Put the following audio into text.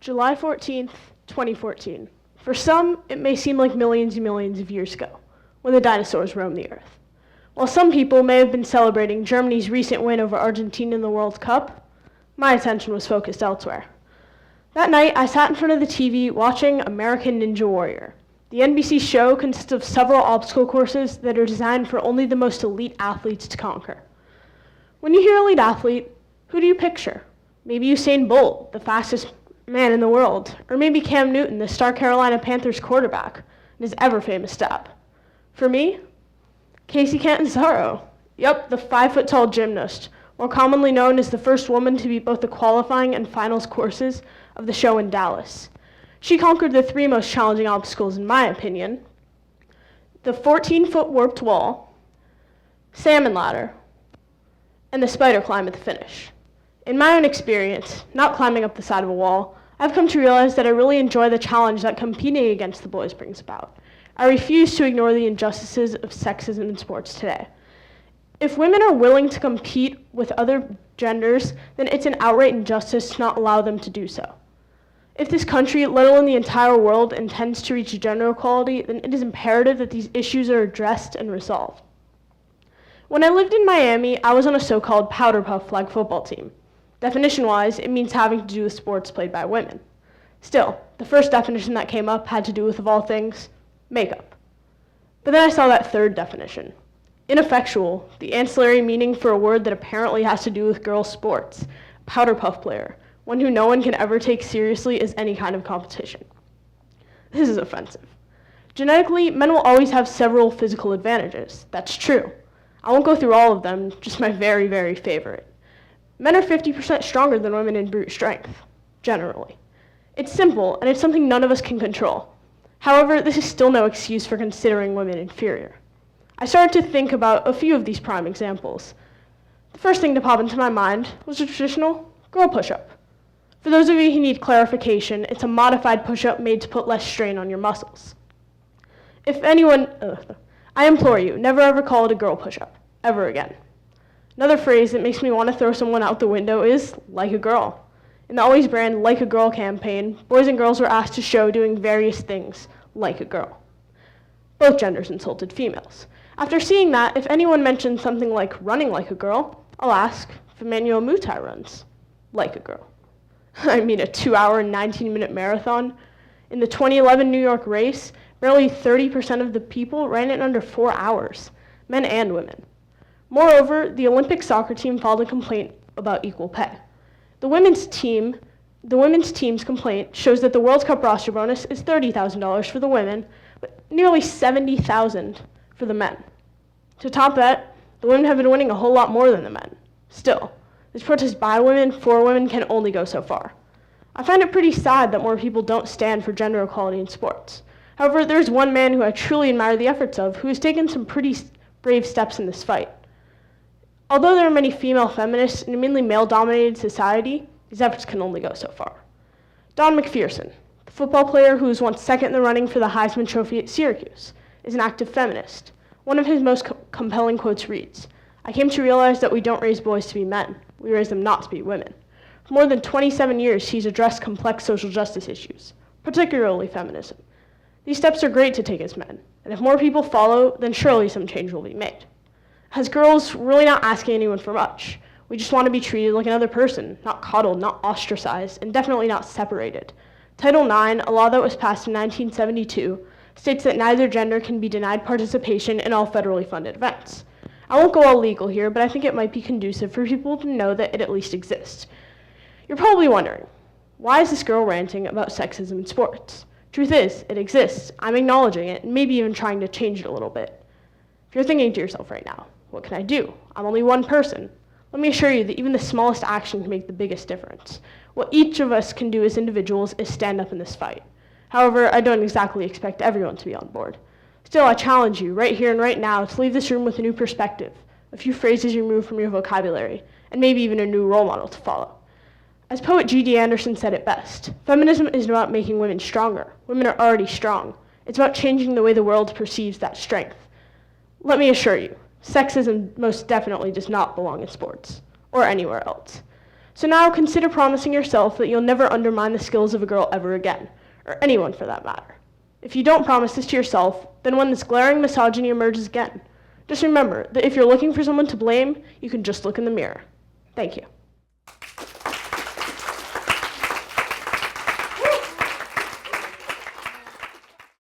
July 14th, 2014. For some, it may seem like millions and millions of years ago, when the dinosaurs roamed the earth. While some people may have been celebrating Germany's recent win over Argentina in the World Cup, my attention was focused elsewhere. That night, I sat in front of the TV watching American Ninja Warrior. The NBC show consists of several obstacle courses that are designed for only the most elite athletes to conquer. When you hear elite athlete, who do you picture? Maybe Usain Bolt, the fastest man in the world, or maybe Cam Newton, the star Carolina Panthers quarterback, and his ever-famous stab. For me, Casey Catanzaro. Yep, the 5-foot-tall gymnast, more commonly known as the first woman to beat both the qualifying and finals courses of the show in Dallas. She conquered the 3 most challenging obstacles, in my opinion: the 14-foot warped wall, salmon ladder, and the spider climb at the finish. In my own experience, not climbing up the side of a wall, I've come to realize that I really enjoy the challenge that competing against the boys brings about. I refuse to ignore the injustices of sexism in sports today. If women are willing to compete with other genders, then it's an outright injustice to not allow them to do so. If this country, let alone the entire world, intends to reach gender equality, then it is imperative that these issues are addressed and resolved. When I lived in Miami, I was on a so-called powder puff flag football team. Definition-wise, it means having to do with sports played by women. Still, the first definition that came up had to do with, of all things, makeup. But then I saw that third definition: ineffectual, the ancillary meaning for a word that apparently has to do with girls' sports, powder puff player, one who no one can ever take seriously as any kind of competition. This is offensive. Genetically, men will always have several physical advantages. That's true. I won't go through all of them, just my very, very favorite. Men are 50% stronger than women in brute strength, generally. It's simple, and it's something none of us can control. However, this is still no excuse for considering women inferior. I started to think about a few of these prime examples. The first thing to pop into my mind was a traditional girl push-up. For those of you who need clarification, it's a modified push-up made to put less strain on your muscles. I implore you, never ever call it a girl push-up, ever again. Another phrase that makes me want to throw someone out the window is like a girl. In the Always brand Like a Girl campaign, boys and girls were asked to show doing various things like a girl. Both genders insulted females. After seeing that, if anyone mentions something like running like a girl, I'll ask if Emmanuel Mutai runs like a girl. I mean, a 2-hour and 19-minute marathon. In the 2011 New York race, barely 30% of the people ran it in under 4 hours, men and women. Moreover, the Olympic soccer team filed a complaint about equal pay. The women's team's complaint shows that the World Cup roster bonus is $30,000 for the women, but nearly $70,000 for the men. To top that, the women have been winning a whole lot more than the men. Still, this protest by women for women can only go so far. I find it pretty sad that more people don't stand for gender equality in sports. However, there's one man who I truly admire the efforts of who has taken some pretty brave steps in this fight. Although there are many female feminists in a mainly male-dominated society, these efforts can only go so far. Dawn McPherson, the football player who was once second in the running for the Heisman Trophy at Syracuse, is an active feminist. One of his most compelling quotes reads, "I came to realize that we don't raise boys to be men, we raise them not to be women." For more than 27 years, he's addressed complex social justice issues, particularly feminism. These steps are great to take as men, and if more people follow, then surely some change will be made. As girls, we're really not asking anyone for much. We just want to be treated like another person, not coddled, not ostracized, and definitely not separated. Title IX, a law that was passed in 1972, states that neither gender can be denied participation in all federally funded events. I won't go all legal here, but I think it might be conducive for people to know that it at least exists. You're probably wondering, why is this girl ranting about sexism in sports? Truth is, it exists. I'm acknowledging it, and maybe even trying to change it a little bit. If you're thinking to yourself right now, what can I do? I'm only one person. Let me assure you that even the smallest action can make the biggest difference. What each of us can do as individuals is stand up in this fight. However, I don't exactly expect everyone to be on board. Still, I challenge you, right here and right now, to leave this room with a new perspective, a few phrases removed from your vocabulary, and maybe even a new role model to follow. As poet G.D. Anderson said it best, feminism isn't about making women stronger. Women are already strong. It's about changing the way the world perceives that strength. Let me assure you, sexism most definitely does not belong in sports, or anywhere else. So now consider promising yourself that you'll never undermine the skills of a girl ever again, or anyone for that matter. If you don't promise this to yourself, then when this glaring misogyny emerges again, just remember that if you're looking for someone to blame, you can just look in the mirror. Thank you.